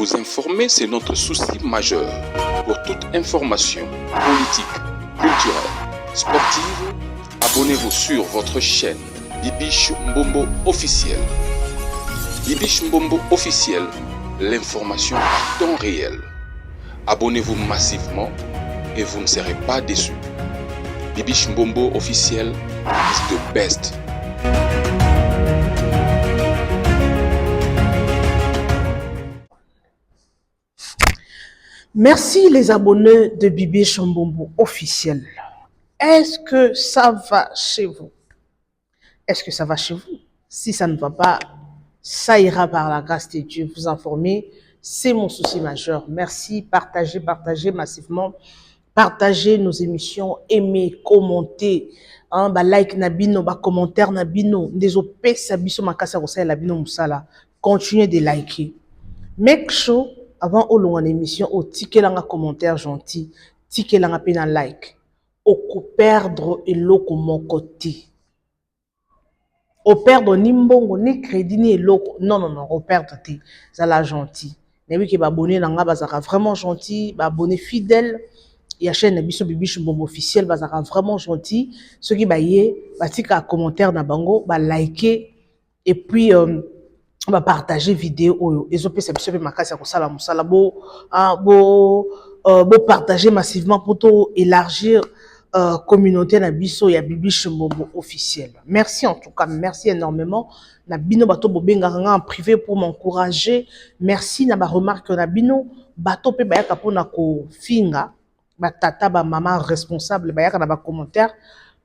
Vous informer, c'est notre souci majeur. Pour toute information politique, culturelle, sportive, abonnez-vous sur votre chaîne Bibiche Mbombo officiel. Bibiche Mbombo officiel, l'information à temps réel. Abonnez-vous massivement et vous ne serez pas déçus. Bibiche Mbombo officiel is the best. Merci les abonnés de Bibiche Mbombo officiel. Est-ce que ça va chez vous? Est-ce que ça va chez vous? Si ça ne va pas, ça ira par la grâce de Dieu. Vous informer, c'est mon souci majeur. Merci, partagez massivement. Partagez nos émissions, aimez, commentez. Like nabino, commentaire nabino. Désolé, sabiso makasa rosa nabino musala. Continuez de liker. Make sure avant au long en émission au ticket langa commentaire gentil, ticket langa pena like. Au coup perdre et loko mon côté. Au perdre ni mbongo ni crédit ni loko. Non, au perdre ti. Ça la gentil. Mais oui qui va abonner langa bazara vraiment gentil, ba abonner fidèle. Il y a chaîne Biso Bibiche Mbombo officiel bazara vraiment gentil. Ceux qui ba yé, ba tika commentaire na bango, ba liker et puis on va partager vidéo et zo pesa biso pe makasi ko sala musala bo partager massivement pour tout élargir communauté na biso ya Bibiche Mbombo officiel. Merci en tout cas, merci énormément na bino bato bobenga nga en privé pour m'encourager. Merci na ba remarque na bino bato pe bayaka pona ko finga ba tata ba maman responsable bayaka na ba commentaire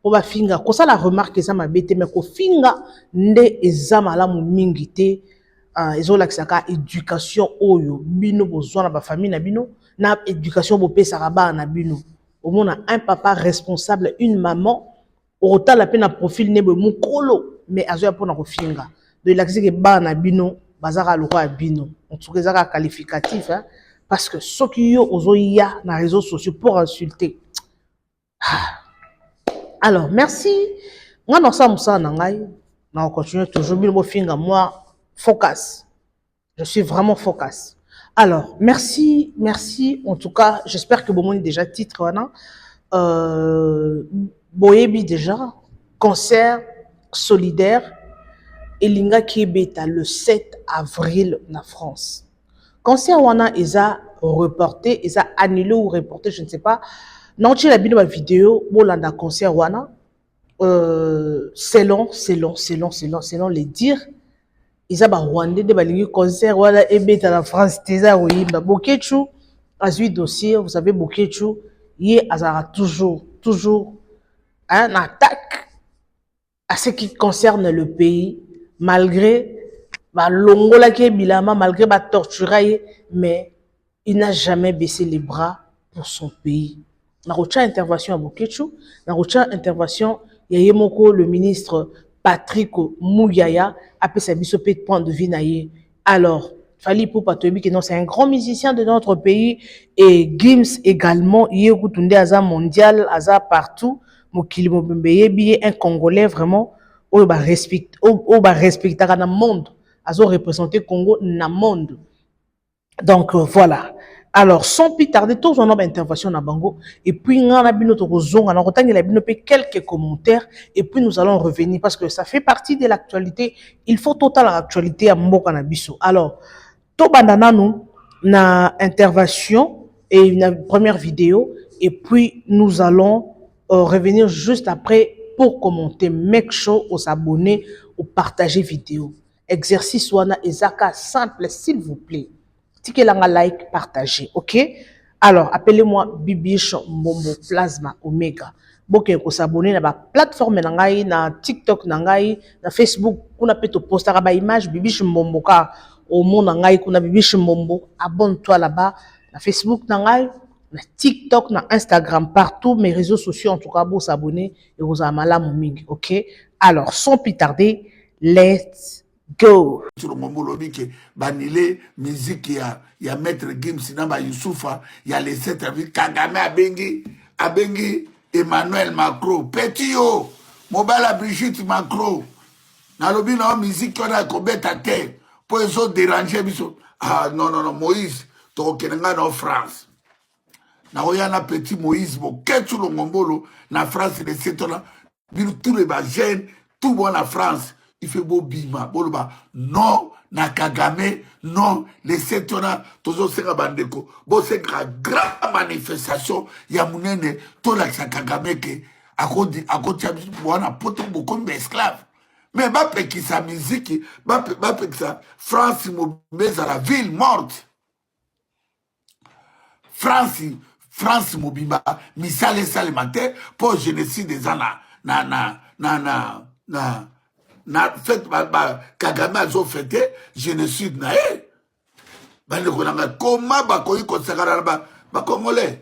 pour ba finga ko ça la remarque ça ma bête mais ko finga nde ezama la mu mingi te ezolakisaka éducation oyo bino bozwa na ba famille na bino na éducation bo pesa ba na bino au moins un papa responsable une maman autant la peine à profil ne be mukolo mais azoya pona ko finga de lakiseke ba na bino bazaka loko ya bino en tout cas ça qualificatif hein parce que ceux qui yo ozoya na réseaux sociaux pour insulter. Alors, merci. Moi, dans ça, on continue toujours bien finga. Moi, focus. Je suis vraiment focus. Alors, merci. En tout cas, j'espère que vous avez déjà titre. Boyebi déjà, concert solidaire. Elinga Kiebeta le 7 avril en France. Concert wana eza reporté, eza annulé ou reporté, je ne sais pas. Non, tu as vu la vidéo, bolanda concert wana. Selon les dires, ils ont rwandais de balingi concert wana ebeta la France teza oyimba Bokechu a suivi dossier, vous savez Bokechu, yé azara toujours un attaque à ce qui concerne le pays malgré ba longola ke bilama malgré ba torturer mais il n'a jamais baissé les bras pour son pays. Na rocha intervention à Bokechu, na rocha intervention Yayemoko le ministre Patrick Mouyaya a fait sa biso de point de vue naïe. Alors, Fali Poupa-Toyebi que non c'est un grand musicien de notre pays et Gims également Yekutunde Aza mondial Aza partout Mokili Mobembe yebi un Congolais vraiment au ba respecter dans le monde Azo représenter Congo dans le monde. Donc voilà. Alors, sans plus tarder, tous on a une intervention na bango et puis on a bien notre zone, on a retenu quelques commentaires et puis nous allons revenir parce que ça fait partie de l'actualité. Il faut total actualité à Mboka na biso. Alors, to bandana nous na intervention et une première vidéo et puis nous allons revenir juste après pour commenter. Make sure aux abonnés, au partager vidéo. Exercice wana ezaka simple s'il vous plaît. Ticket langa like, partagez, ok? Alors, appelez-moi Bibiche Mbombo Plasma Omega. Boke ko s'abonner na ba plateforme nangai, na TikTok nangai, na Facebook, kuna peto postera ba image Bibiche Mbombo ka au monde nangai kuna Bibiche Mbombo. Abonne-toi là-bas, na Facebook nangai, na TikTok, na Instagram, partout mes réseaux sociaux en tout cas pour s'abonner et vous amala muming, ok? Alors, sans plus tarder, let's go. Sur le moment lobby que banile musique ya maître Gims namba Youssoufa ya les 7 avec Kagame abengi Emmanuel Macron petit yo mobile Brigitte Macron na lobby na musique on a kobeta terre pour eso déranger biso Ah, non, non, non, Moïse, tokenanga en France. Na oyana petit Moïse, bon, qu'est-ce que ngombolo, na France, les sétona, tous les jeunes, tout bon en France, il fait beau bima, boloba, non, na Kagame, non, les sétona, tozo sera bandeko, bon, c'est une grande manifestation, ya mounene, to la Kagame ke, à côté, pour un poto, beaucoup d'esclaves. Mais bah, qui sa musique, bah, qui sa France, mais à la ville morte. France mobimba misale sale matin pour génocide des ana na fait Kagame a fêté génocide na bande konanga comment ba koyi ko sakara ba congolais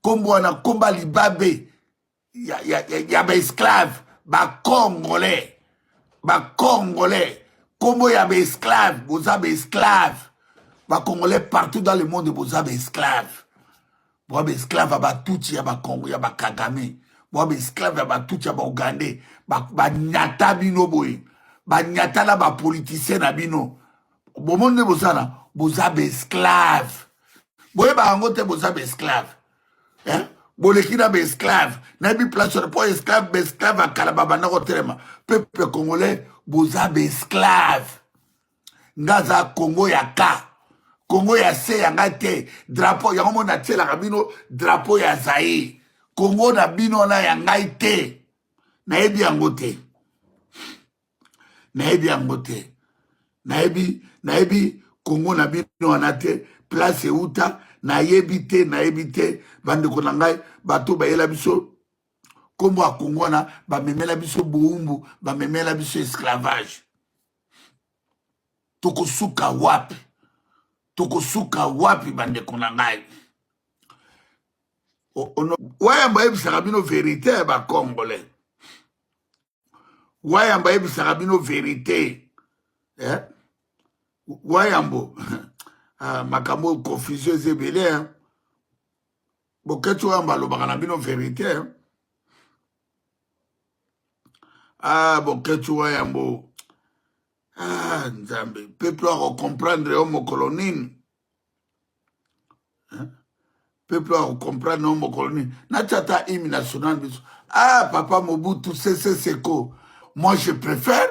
kombo na komba libabe ya ba esclave ba congolais kombo ya ba esclave boza ba esclave ba congolais partout dans le monde boza ba esclave boza ba esclave ya ba tuti ya ba Congo ya ba Kagame boza ba esclave ya ba tuti ya ba Ougandais ba nyata bino boye ba nyata la ba politicien na bino bomonde bozana boza ba esclave boye ba ango te boza ba esclave hein bolekina ba esclave na bi place pour esclave ba esclave akala baba na kotelema peuple congolais boza ba esclave ngaza Congo ya ka Congo ya se yanga te drapeau yango mona tielaka bino drapeau ya Zaïre Congo na bino na yangai te nayebi yango te nayebi Congo na bino wana te place euta nayebi te bandeko na ngai bato bayela biso kombo ya Congo na bamemela biso boumbu bamemela biso esclavage tokosuka wapi bandeko na ngai wayamba yebisaka bino vérité ya bacongolais wayamba yebisaka bino vérité wayambo makambo confusion eza ebele boketi wayamba alobaka na bino vérité boketi wayambo nzambe peuple akokomprendre yo mokolo nini peuple akokomprendre yo mokolo nini nati ata hymne national biso papa Mobutu Sese Seko moi je préfère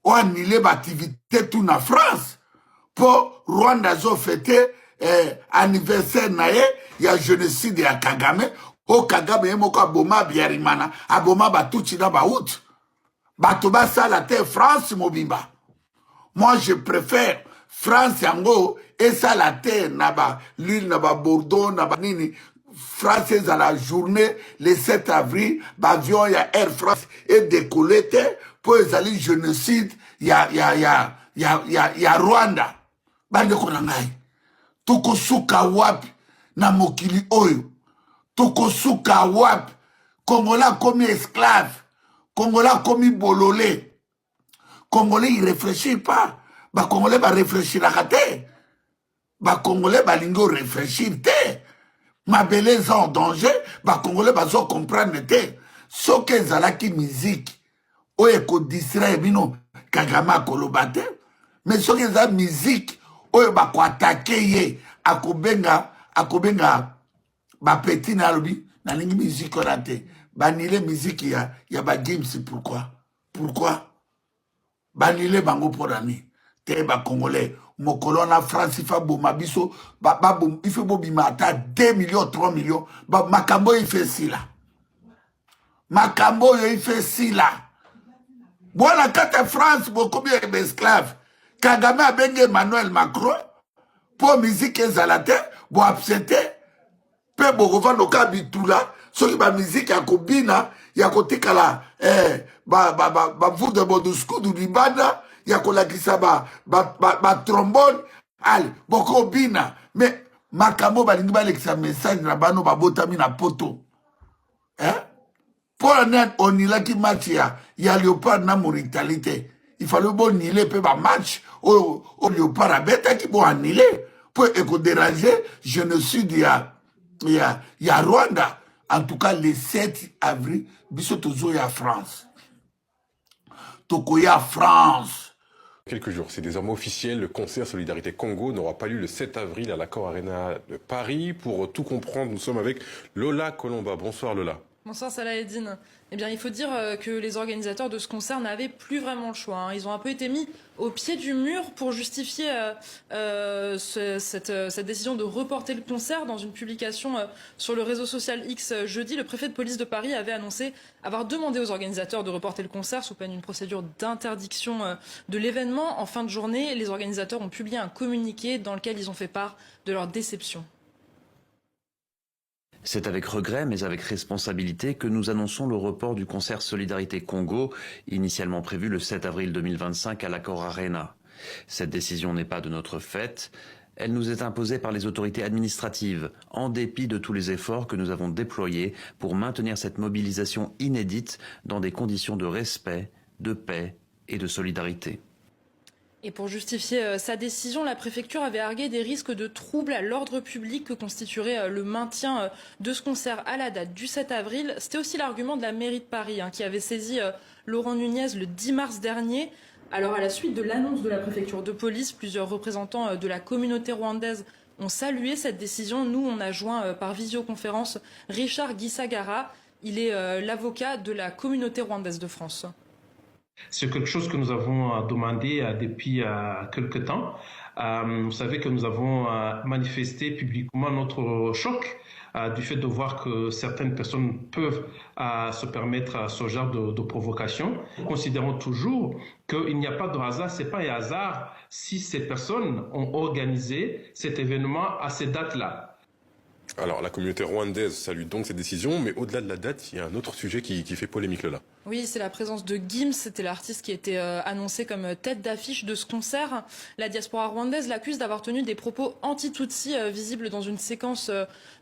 oanile baactivité tout na France po Rwanda zo fêté anniversaire na ye ya génocide ya Kagame o Kagame ye moko aboma Biarimana aboma batuti na bahutu bato basala te France mobimba. Moi, je préfère France yango et ça la terre naba l'île naba Bordeaux naba nini France à la journée le 7 avril l'avion ya Air France et décollé pour les alliés génocide ya Rwanda bande konangai tokosuka wapi na mokili oyo tokosuka wapi Congolais comme esclave Congolais comme bololé Congolais, ils ne réfléchissent pas. Les Congolais vont réfléchir à côté. Les Congolais vont réfléchir. Ma belle en danger, les Congolais vont comprendre. Ce que c'est la musique, ou est-ce distrait bino Kagame kolobate, mais ce que c'est la musique, ou est-ce qu'on attaquer à kobenga ba petit na lobi na lingi musique raté. Banile musique ya ba games pourquoi banile bango porani te ba congolais mokolo na France il faut boma biso il faut bobima ata 2 millions 3 millions makambo il fait si là makambo il fait si là bona kata France beaucoup bien esclave Kagame a bengue Emmanuel Macron pour musique ezalate bo absente pe bo revendre ka bitula soki ba musique ya kobina ya kotikala ba vous de Bodusku du Libanda ya kolakisa ba trombone ale boko bina mais makambo balingi balekisa message na bano babotami na poto pour net onilaki match ya Léopard na Mauritanie il fallait bon niler pe ba match au Léopard abetaki bo anniler pour éco-déranger génocide ya Rwanda. En tout cas, le 7 avril, biso tozo ya France. Toko ya France. Quelques jours, c'est désormais officiel, le concert Solidarité Congo n'aura pas lieu le 7 avril à l'Accor Arena de Paris. Pour tout comprendre, nous sommes avec Lola Colomba. Bonsoir Lola. Bonsoir Salah Eddine. Eh bien, il faut dire que les organisateurs de ce concert n'avaient plus vraiment le choix. Ils ont un peu été mis au pied du mur pour justifier cette décision de reporter le concert. Dans une publication sur le réseau social X jeudi, le préfet de police de Paris avait annoncé avoir demandé aux organisateurs de reporter le concert sous peine d'une procédure d'interdiction de l'événement. En fin de journée, les organisateurs ont publié un communiqué dans lequel ils ont fait part de leur déception. C'est avec regret, mais avec responsabilité, que nous annonçons le report du concert Solidarité Congo, initialement prévu le 7 avril 2025 à l'Accor Arena. Cette décision n'est pas de notre fait. Elle nous est imposée par les autorités administratives, en dépit de tous les efforts que nous avons déployés pour maintenir cette mobilisation inédite dans des conditions de respect, de paix et de solidarité. Et pour justifier sa décision, la préfecture avait argué des risques de troubles à l'ordre public que constituerait le maintien de ce concert à la date du 7 avril. C'était aussi l'argument de la mairie de Paris qui avait saisi Laurent Nunez le 10 mars dernier. Alors à la suite de l'annonce de la préfecture de police, plusieurs représentants de la communauté rwandaise ont salué cette décision. Nous, on a joint par visioconférence Richard Gisagara. Il est l'avocat de la communauté rwandaise de France. C'est quelque chose que nous avons demandé depuis quelque temps. Vous savez que nous avons manifesté publiquement notre choc du fait de voir que certaines personnes peuvent se permettre ce genre de provocation. Nous considérons toujours qu'il n'y a pas de hasard, ce n'est pas un hasard si ces personnes ont organisé cet événement à ces dates-là. Alors, la communauté rwandaise salue donc cette décision, mais au-delà de la date, il y a un autre sujet qui fait polémique là. Oui, c'est la présence de Gims, c'était l'artiste qui était annoncé comme tête d'affiche de ce concert. La diaspora rwandaise l'accuse d'avoir tenu des propos anti-Tutsi visibles dans une séquence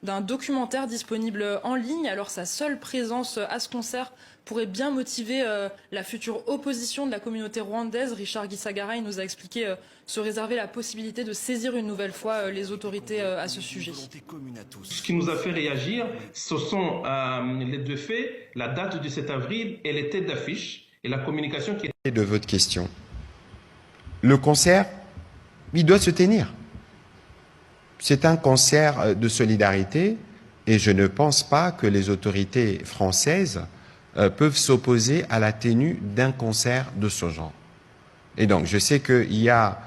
d'un documentaire disponible en ligne. Alors sa seule présence à ce concert pourrait bien motiver la future opposition de la communauté rwandaise. Richard Gisagara nous a expliqué se réserver la possibilité de saisir une nouvelle fois les autorités à ce sujet. Ce qui nous a fait réagir, ce sont les deux faits, la date du 7 avril et les têtes d'affiche et la communication qui est... De votre question, le concert, il doit se tenir. C'est un concert de solidarité et je ne pense pas que les autorités françaises peuvent s'opposer à la tenue d'un concert de ce genre. Et donc, je sais qu'il y a,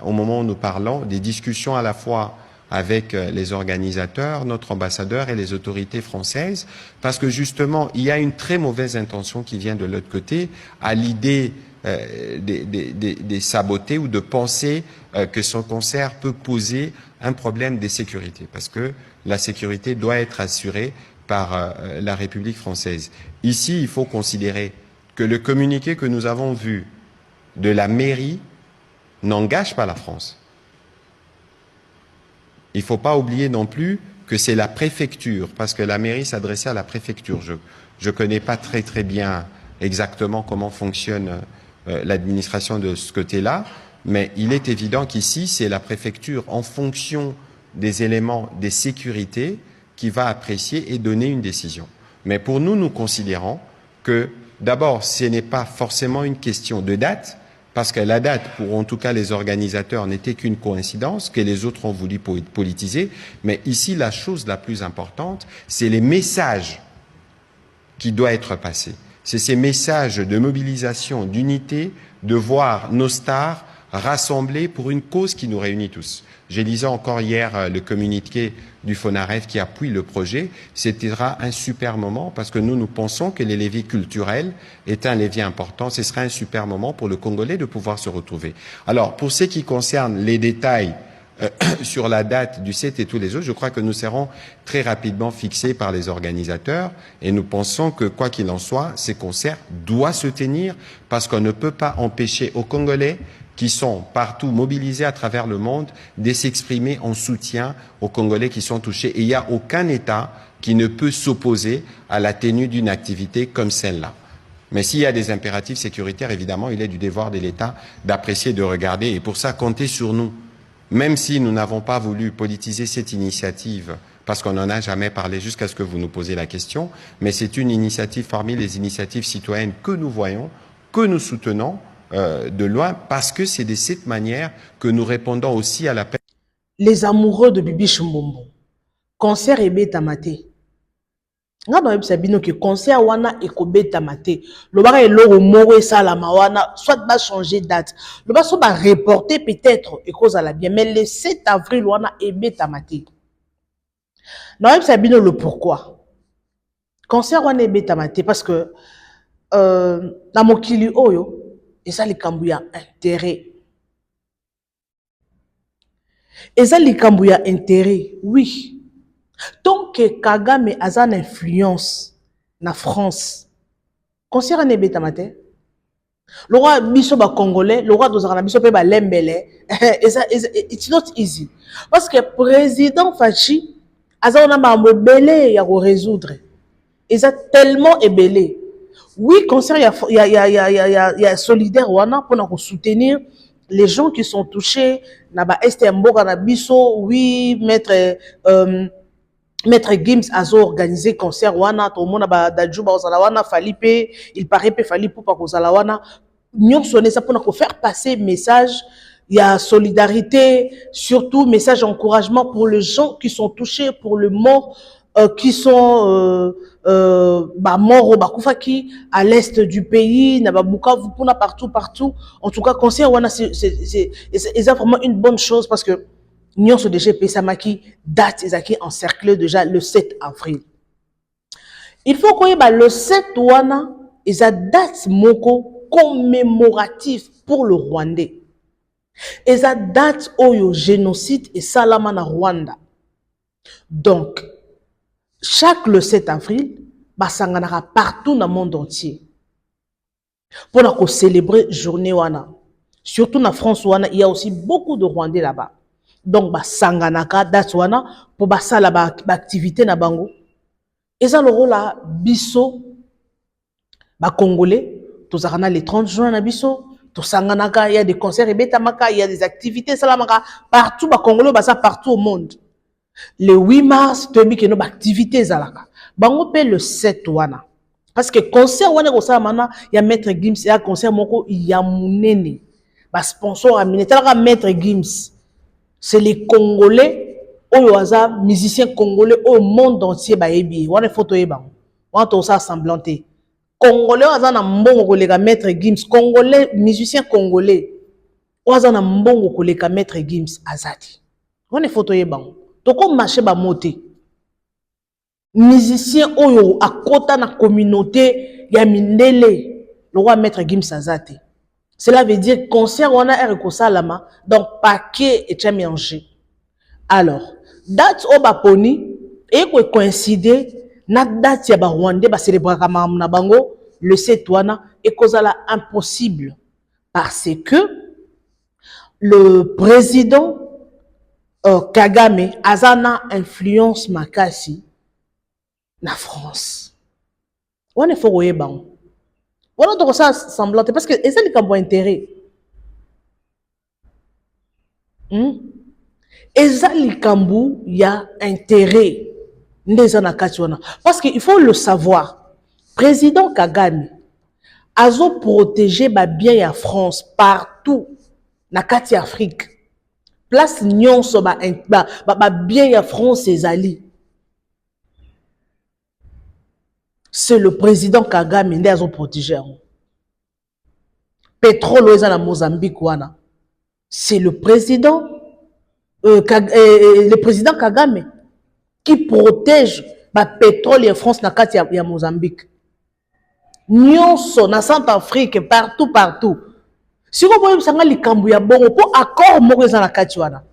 au moment où nous parlons, des discussions à la fois avec les organisateurs, notre ambassadeur et les autorités françaises, parce que justement, il y a une très mauvaise intention qui vient de l'autre côté, à l'idée des saboter ou de penser que son concert peut poser un problème de sécurité, parce que la sécurité doit être assurée par la République française. Ici, il faut considérer que le communiqué que nous avons vu de la mairie n'engage pas la France. Il ne faut pas oublier non plus que c'est la préfecture, parce que la mairie s'adressait à la préfecture. Je ne connais pas très bien exactement comment fonctionne l'administration de ce côté-là, mais il est évident qu'ici, c'est la préfecture, en fonction des éléments de sécurité, qui va apprécier et donner une décision. Mais pour nous, nous considérons que, d'abord, ce n'est pas forcément une question de date, parce que la date, pour en tout cas les organisateurs, n'était qu'une coïncidence, que les autres ont voulu politiser. Mais ici, la chose la plus importante, c'est les messages qui doivent être passés. C'est ces messages de mobilisation, d'unité, de voir nos stars rassemblés pour une cause qui nous réunit tous. J'ai lisé encore hier le communiqué du FONAREF qui appuie le projet. C'était un super moment parce que nous pensons que les leviers culturels est un levier important. Ce serait un super moment pour le Congolais de pouvoir se retrouver. Alors, pour ce qui concerne les détails sur la date du 7 et tous les autres, je crois que nous serons très rapidement fixés par les organisateurs et nous pensons que, quoi qu'il en soit, ces concerts doivent se tenir parce qu'on ne peut pas empêcher aux Congolais qui sont partout mobilisés à travers le monde, de s'exprimer en soutien aux Congolais qui sont touchés. Et il n'y a aucun État qui ne peut s'opposer à la tenue d'une activité comme celle-là. Mais s'il y a des impératifs sécuritaires, évidemment, il est du devoir de l'État d'apprécier, de regarder. Et pour ça, comptez sur nous. Même si nous n'avons pas voulu politiser cette initiative, parce qu'on n'en a jamais parlé jusqu'à ce que vous nous posiez la question, mais c'est une initiative parmi les initiatives citoyennes que nous voyons, que nous soutenons, de loin, parce que c'est de cette manière que nous répondons aussi à l'appel. Les amoureux de Bibi Chimbombo, concert et bêta maté. Nga ba yebisa bino que concert wana ekobeta maté. Le bara eloro moro esalama wana soit ba changer date. Le ba so ba reporter peut-être et cause à la bien, mais le 7 avril wana ebeta maté. Na yebisa bino le pourquoi. Concert wana ebeta maté parce que na mokili oyo eza likambo ya intérêt. Eza likambo ya intérêt, oui. Tant que Kagame a une influence na France, concert ne beta matin. Le roi biso ba congolais, le roi dozana biso pe ba lembele. It's not easy. Parce que président Fachi aza na ba mbele ya ko résoudre. Eza tellement ébélé. Oui, concert ya solidaire wana pour na soutenir les gens qui sont touchés na ba Estemboka na biso, oui, Maître Gims a organisé concert wana tout le monde ba dajuba ozala wana Falipe il paraît pe Falipe pour kozala wana nyon sonné ça pour na faire passer message il y a solidarité surtout message d'encouragement pour les gens qui sont touchés pour le mort qui sont morts au Bakufaki à l'est du pays na ba Bukavu pour na partout en tout cas concert wana c'est vraiment une bonne chose parce que nous avons déjà Pesamaki, date ezaki encerclé déjà le 7 avril. Il faut qu'on ait le 7 wana, eza date moko commémoratif pour le Rwandais. Eza date oyo génocide et salama na Rwanda. Donc, chaque le 7 avril, basanganara partout dans le monde entier. Pour na ko célébrer journée wana. Surtout na France wana, il y a aussi beaucoup de Rwandais là-bas. Donc ba sanganaka date wana pour basala ba activité na bango eza le rôle la biso ba congolais tozakana le 30 juin na biso to sanganaka il y a des concerts et betamaka il y a des activités salamaka partout ba congolais basa partout au monde le 8 mars tobi que nos activités zalaka bango pe le 7 wana parce que concert wana ko salamana ya maître Gims ya concert moko ya munene ba sponsor a minetala maître Gims. C'est les Congolais, musiciens congolais au monde entier, on a photo on a ça semblanté. Congolais, on a un bon collègue maître Gims, Congolais, musiciens congolais, on a un bon collègue maître Gims, Azadi. On a photo toko marché ba moté. Musiciens oyo à côté na communauté ya mindele, le roi maître Gims Azadi. Cela veut dire concert on a salama donc paquet et mélangé. Alors, date au Baponi et coïncider na date ya ba Rwandais ba célébrer na bango le 7 wana et kozala impossible parce que le président Kagame azana influence makasi na France. On est faut bango. Voilà donc ça semblant parce que et ça les cambo intérêt. Et ça les cambo il y a intérêt parce qu'il faut le savoir. Président Kagame azo protéger ba bien ya France partout na kati Afrique. Place nyonso ba bien ya France ezali. C'est le président Kagame qui a protégé. Pétrole est en Mozambique. C'est le président Kagame qui protège le pétrole en France et en Mozambique. Nyonso na Centrafrique partout. Si vous voyez ça les Kambouya bon pour accord moko na kati wana.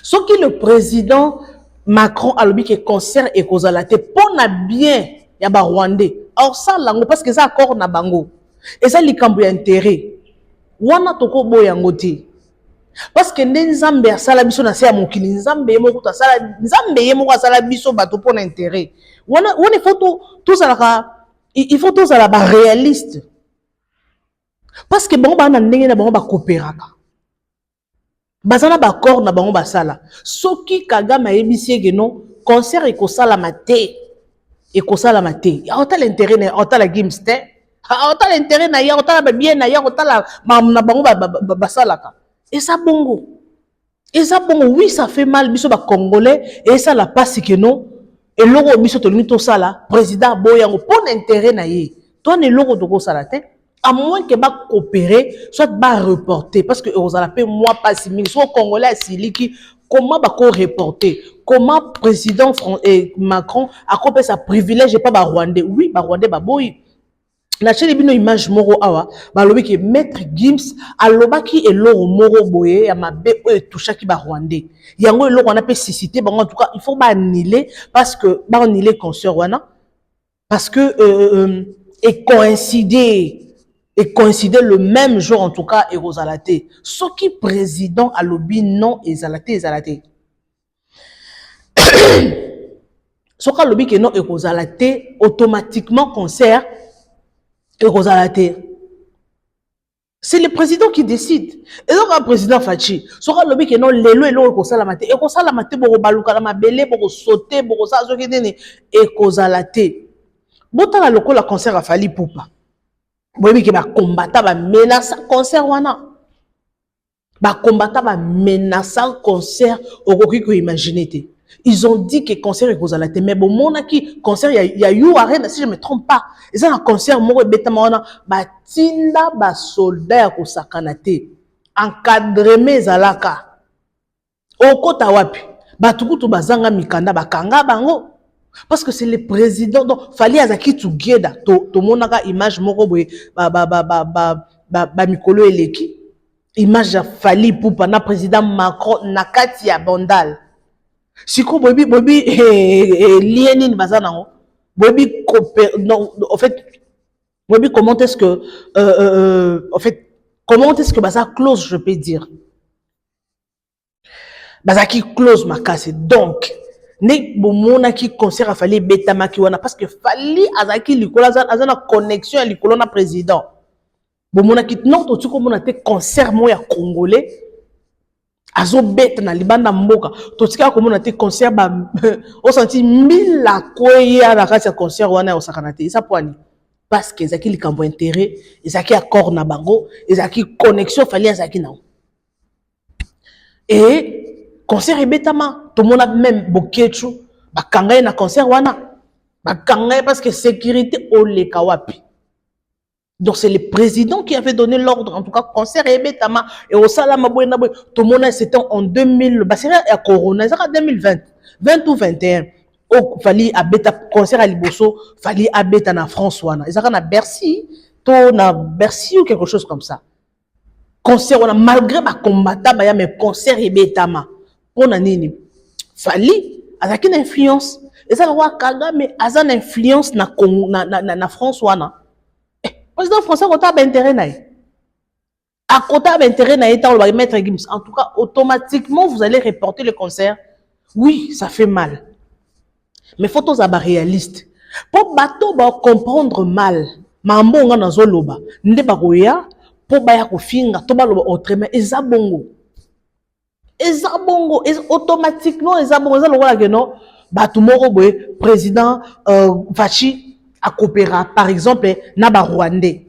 Ce qui le président Macron a le que concert et causalate pour na bien ya ba Rwandais. Or ça lango parce que ça accord na bango. Et ça likambo ya intérêt. Wana toko boyango te. Parce que nzambe asala biso na se ya mokili nzambe moko ta sala nzambe ye moko asala biso bato pour intérêt. Wana il faut tout ça il faut tout ça la réaliste. Parce que bon ba na ndenge na bango ba coopéraka. Bazana ba accord na bango basala. Soki Kagame ayebisi ke non concert e ko sala mate. Et que ça la maté. Autant l'intérêt, autant la Gims, Autant l'intérêt na ya, autant la bien na ya, autant la na bango basalaka. Et ça bongo. Et ça bongo, oui, ça fait mal, biso ba Congolais, et ça la passe que non. Et l'euro biso to limito ça là, président boyango, pour l'intérêt na ye. Toi, ne l'euro de ça la tête. À moins que va coopérer, soit va reporter, parce que vous allez payer moi pas si mille, soit Congolais si qui comment va reporter, comment président Macron a coupé sa privilège et pas ba Rwandais, oui, ba Rwandais ba boy. La chaîne bino image moro awa, ba lobi que maître Gims aloba ki eloro moro boye ya mabe o toucha ki ba Rwandais. Yango eloro on a peut citer, en tout cas il faut ba annuler parce que ba annuler concert wana parce que et coïncider le même jour en tout cas et Rosalate. Ce qui président à lobby non ezalate. Ce qui lobby que non et Rosalate automatiquement concert et Rosalate. C'est le président qui décide. Et donc un président Fachi, ce qui lobby que non lelo et Rosalamate et Rosalamate boko baluka la mabele boko sauter boko sa zo kedene et Rosalate. Bota la lokola concert a Fally Ipupa. Boyebi ke ba combattant ba menace concert wana. Ba combattant ba menace concert okoki ko imaginer te. Ils ont dit que concert est kozala te mais bon mona ki concert il y a eu arène si je me trompe pas. Et ça un concert moko betama wana ba tinda ba soldat ko sakana te. Encadrement zalaka. Okota wapi? Ba tukutu bazanga mikanda ba kanga bango. Parce que c'est le président, donc fallait azaki together. To monaka image moko boye ba mikolo eleki. Image Fally Ipupa na président Macron nakati ya Bandal. Siko bobi lieni bazana ngo. Bobi non en fait bobi comment est-ce que en fait comment est-ce que baza close je peux dire. Bazaki close makase donc ne bomona ki concert a Fally betama ki wana parce que Fally azaki likola azana connexion à likolo na président bomona ki non to tuko mona te concert mo ya congolais azo bet na libanda mboka to tika ko mona te concert ba o senti 1000 la koya na kati ya concert wana o sakana te ça poani parce que ezaki likambo intérêt ezaki accord na bango ezaki connexion Fally azaki na et concert ebetama tout le monde a même bokechu bakanga na concert wana bakanga parce que sécurité au le kawapi donc c'est le président qui avait donné l'ordre en tout cas concert ebetama et au salama boyna boy tout le monde c'était en 2000 bah c'est la corona ça 2020 20 ou 21 au Fally abeta concert à Liboso Fally abeta na France wana ça na Bercy to na Bercy ou quelque chose comme ça concert wana malgré ba combattant ba ya mais concert ebetama pour nini Fally azaki na influence et ça le roi Kagame a une influence na France wana président français kota ba intérêt na à côté ba intérêt na état le maître Gims en tout cas automatiquement vous allez reporter le concert oui ça fait mal mais faut tous être réaliste pour bato ba comprendre mal mambo nga na zoloba nde ba koya pour ba ya kofinga to ba loba autrement ezabongo ezabongo automatiquement ezabongo za lokola que non bato moko boye président Fachi a coopéré par exemple na ba Rwandais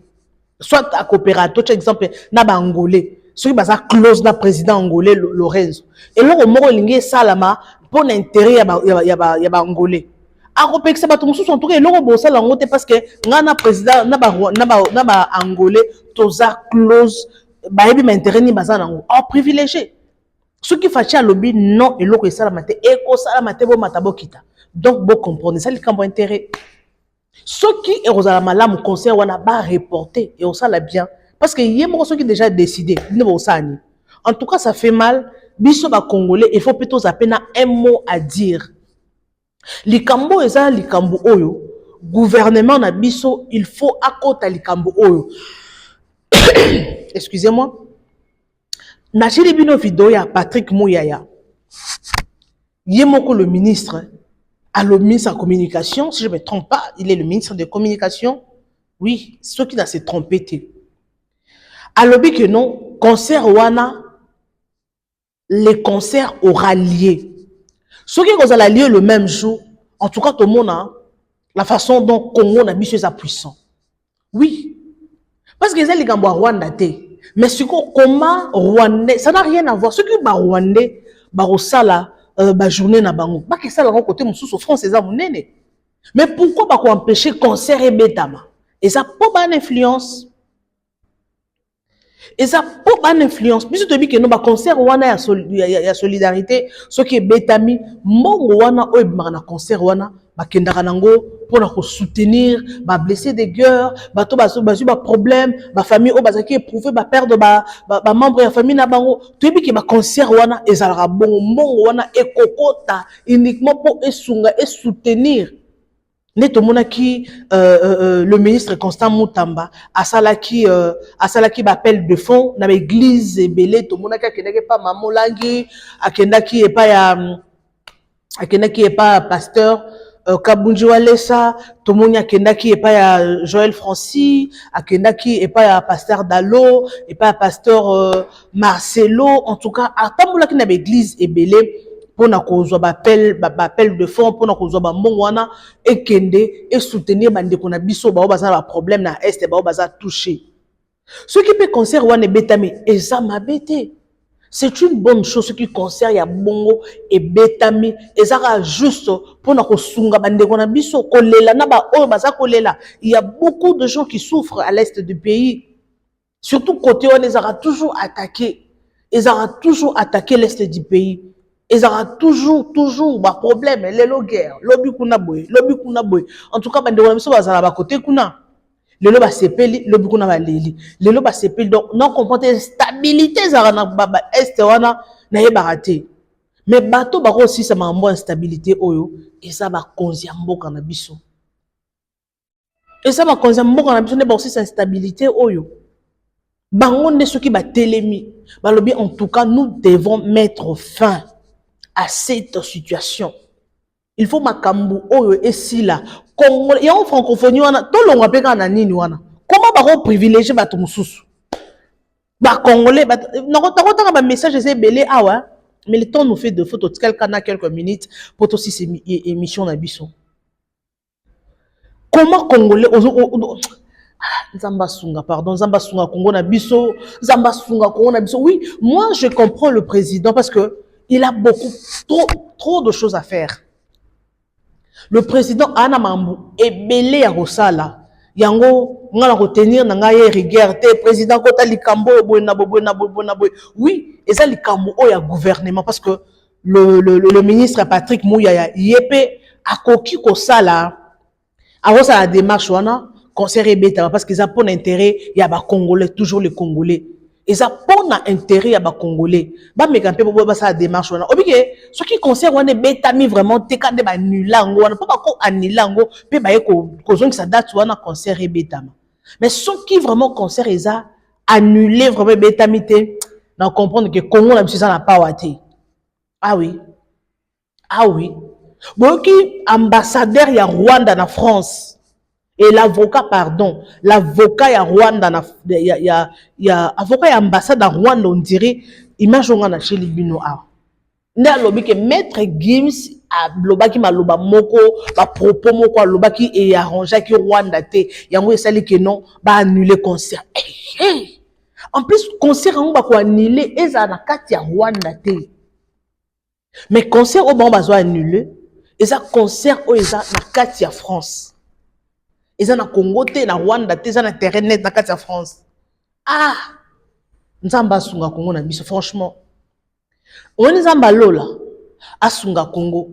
soit a coopéré par exemple na ba Angolais ceux qui baza close na président angolais Lorenzo et loko moko lingi salama pour l'intérêt ya ba Angolais a coopéré ça bato mususu en tout cas loko bo sala ngote parce que ngana président na ba Angolais toza close ba yebi m'intérêt ni baza nango en privilégié. Ce qui fait à lobby non et l'autre et ça la maté et ko ça la maté bo matabo kita donc bon comprendre ça le camp intérêt ce qui est Rosala malam concert wana ba reporter et on ça la bien parce que y a beaucoup qui déjà décidé ne bon ça ni en tout cas ça fait mal biso ba congolais il faut plutôt zapper na un mot à dire likambo eza likambo oyo gouvernement na biso il faut akota likambo oyo excusez-moi. Nacheli bino vidéo ya Patrick Mouyaya. Yemoko le ministre, le ministre de la communication, si je ne me trompe pas, il est le ministre de la communication. Oui, ceux qui n'ont se trompé. Alobi que non, concert wana, les concerts aura lié. Ceux qui ont lié le même jour, en tout cas tout le monde a la façon dont Congo n'a mis sa puissance. Oui. Parce que les Gambois Rwanda mais ce comment Rwandais, ça n'a rien à voir. Ce qui est Rwandais, Barosala, journée na bango, pas que ça la côté mon sous France c'est ça mon nene. Mais pourquoi pas empêcher concert et bétama? Et ça pas bonne influence. Et ça pas bonne influence. Puisque tu dis que nous ba concert wana ya solidarité, ce qui est bétami, mon wana o na concert wana, ba kendaka nango pour na soutenir, ba blessé des cœurs, ba to ba problème, ba famille o bazaki éprouvé ba perdre ba membre ya famille na bango. Tu dis que ba concert wana ezalaka bon, mon wana ekokota uniquement pour esunga et soutenir. Neto monaki le ministre Constant Moutamba asalaki appel de fonds na l'église belé to monaki akendaki pa mamolangi akendaki e pa pasteur Kabunji Walesa to moni akendaki e pa ya Joël Francis akendaki e pa ya pasteur Dalo e pa ya pasteur Marcelo en tout cas atambolaki na l'église ebelé pour na kozwa appel de fonds pour na kozwa mbongo wana ekende et soutenir bandeko na biso ba bazala problème na est ba bazala touché. Ce qui peut concert wana betami eza mabete. C'est une bonne chose ce qui concerne ya bongo et betami ezaka juste pour na kosunga bandeko na biso kolela na ba o baza kolela. Il y a beaucoup de gens qui souffrent à l'est du pays. Surtout côté on les aura toujours attaqué. Ils aura toujours attaqué l'est du pays. Ils auront toujours ba problème les guerre lobby kuna boy. En tout cas bandeko na biso bazala ba côté kuna lelo ba sepeli lobby kuna ba leli lelo ba sepeli donc non comprendre stabilité za na baba est wana na ye baraté mais bato ba aussi ça ma mbo instabilité oyo et ça ba konzi mboka na biso et ça ba konzi mboka na biso ne ba aussi cette instabilité oyo bango ne soki ba telemi ba lobby en tout cas nous devons mettre fin à cette situation. Il faut makambu oyo esila Congo ya en francophonie wana to longa peka na nini wana comment ba ko privilégier bato mususu ba congolais ba nakota ba message c'est belé awa mais le temps nous fait de photos quelques minutes pour aussi ces émissions na biso comment congolais Nzamba Sunga, pardon, Nzamba Sunga Congo na biso, Nzamba Sunga Congo na biso. Oui, moi je comprends le président parce que il a trop de choses à faire. Le président Anna Mambu est belé à Rosala. Yango, on va retenir nanga rigueur te président kota likambo boy. Oui, et ça likambo o ya gouvernement parce que le ministre Patrick Mouyaya yepé a koki ko sala. Avant ça la démarche wana concert beta parce qu'ils ont pour intérêt il y a ba congolais toujours les congolais. Ils ont pour intérêt à ba congolais. Ba me campé pour ça démarche wana. Obike ce qui concerne wana beta mi vraiment te ka de ba nulango wana pas ko anilango pe ba ko zong sa date wana concert beta. Mais ce qui vraiment concerne ils a annulé vraiment beta mi te na comprendre que Congo la monsieur ça n'a pas waté. Ah oui. Bon qui ambassadeur ya Rwanda na France. Et l'avocat, pardon, l'avocat ya Rwanda, avocat ya ambassade à Rwanda, on dirait, image on a chez Libino a. N'a lobi que maître Gims a lobaki ma loba moko, ba propos moko lobaki et arrangé qui Rwanda te. Yango esali que non, ba annuler concert. Hey. En plus concert on ba ko annuler eza na kati ya Rwanda te. Mais concert au bon bazo annuler, eza concert o eza na kati ya France. Ils ont Congo, na Rwanda, ils ont terrain net dans la France. Ah! Nzamba Sunga Congo na biso, franchement. On est Nzamba Lola, à Sunga Congo.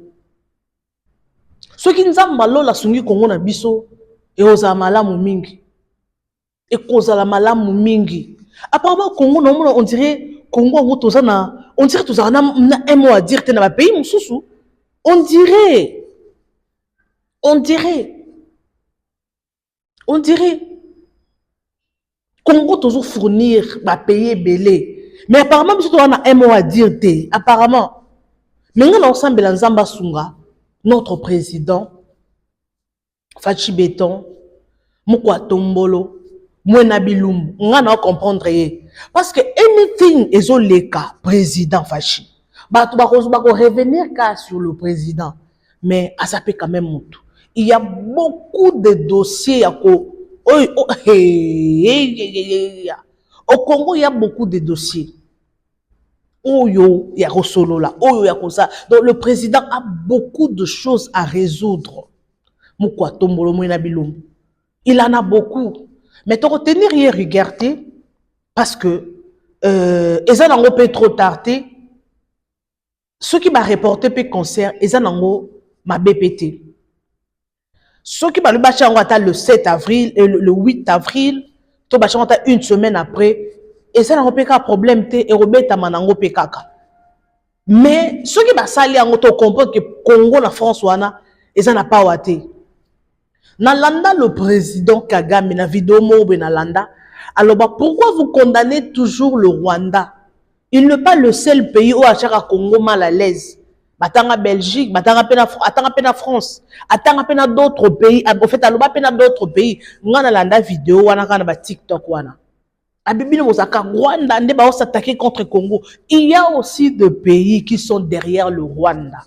Ce qui Nzamba Lola Sungi Congo na biso, et aux amalamu mingi. Et cause la malamu mingi. Apparemment, Congo, on dirait, Congo, on dirait tous un mot à dire, t'es dans le pays, mon sousou. On dirait. Congo toujours fournir, va payer belé. Mais apparemment, monsieur, on a un mot à dire, apparemment. Mais nous, ensemble, Nzamba Sunga, notre président, Fachi Béton, Mokwa Tombolo, Mwena Bilumbu, on a comprendre. Parce que anything est le cas, président Fachi. Bah, tu vas revenir sur le président. Mais, à ça peut quand même monter. Il y a beaucoup de dossiers à Au Congo, il y a beaucoup de dossiers. Oyo, il y a Rosolo là. Oyo, il y a comme ça. Donc, le président a beaucoup de choses à résoudre. Moukwa Tombolo Mouina Bilum. Il en a beaucoup. Mais tu retenir rien regarder parce que ils ont peut trop tardé. Ceux qui m'a reporté pe concert, ils ont ma BPT. Ceux qui m'a le 7 avril et le 8 avril, to ba une semaine après, ils ont un problème te et robeta manango pe kaka. Mais ceux qui m'a sali en auto comprendre que Congo la France wana, ils en a pas waté. Nalanda le président Kagame na vidéo mo be nalanda. Alors pourquoi vous condamnez toujours le Rwanda? Il n'est pas le seul pays où achaka Congo mal à l'aise. Batanga Belgique, batanga pena France, atanga pena d'autres pays. En fait, aloba pena d'autres pays. Ngana landa vidéo wana kana ba TikTok wana. Abibine mozaka Rwanda nde ba s'attaquer contre Congo. Il y a aussi des pays qui sont derrière le Rwanda.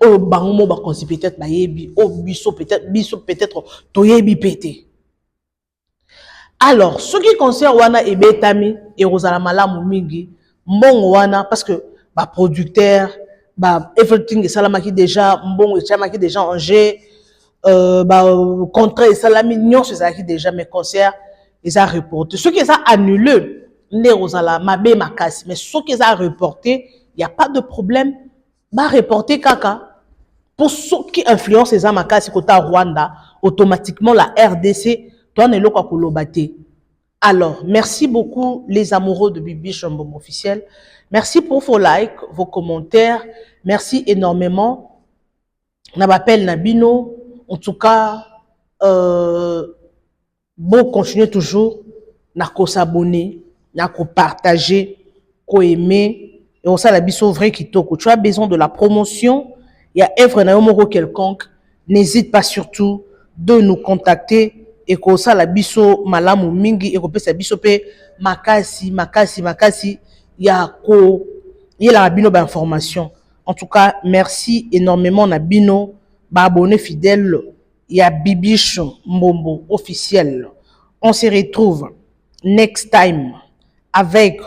Oh bango ba konsi peut-être ba yebi, oh biso peut-être toyebi pété. Alors, ce qui concerne Wana et Betami et Rosala Malamu Mingi, Mbongo Wana, parce que bah producteur, bah everything est salamaki déjà, Mbongo est salamaki déjà en G, bah contrat et salami non c'est ça qui déjà mes concerts, ils ont reporté. Ce qui est annulé, ne Rosala Mabe Makasi, mais ce qui est reporté, il n'y a pas de problème, bah reporter Kaka. Pour ceux qui influencent les Makasi côté Rwanda, automatiquement la RDC alors, merci beaucoup les amoureux de Bibi Chambom officiel. Merci pour vos likes, vos commentaires. Merci énormément. On m'appelle Nabino. En tout cas, bon, continuez toujours. N'a qu'à s'abonner, n'a qu'à partager, qu'à aimer. Et on sait la biso vrai qui toque. Tu as besoin de la promotion. Il y a œuvre naomoro quelconque. N'hésite pas surtout de nous contacter. Et que ça la biso malamu mingi et que ça biso pe makasi ya la bino ba information. En tout cas, merci énormément na bino ba abonné fidèle ya Bibiche Mbombo officiel. On se retrouve next time avec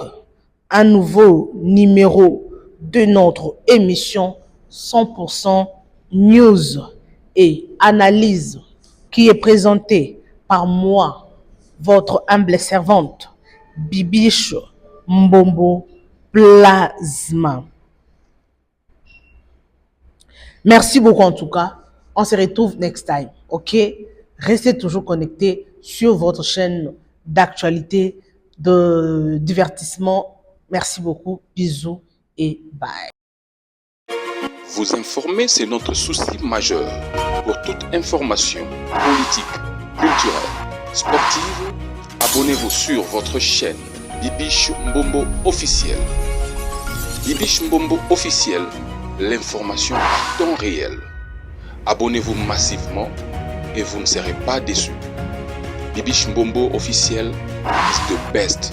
un nouveau numéro de notre émission 100% news et analyse qui est présentée par moi, votre humble servante, Bibiche Mbombo Plasma. Merci beaucoup en tout cas. On se retrouve next time. Ok? Restez toujours connectés sur votre chaîne d'actualité, de divertissement. Merci beaucoup. Bisous et bye. Vous informer, c'est notre souci majeur. Pour toute information politique, culturelle, sportive, abonnez-vous sur votre chaîne Bibiche Mbombo officiel. Bibiche Mbombo officiel, l'information en temps réel. Abonnez-vous massivement et vous ne serez pas déçus. Bibiche Mbombo officiel is the best.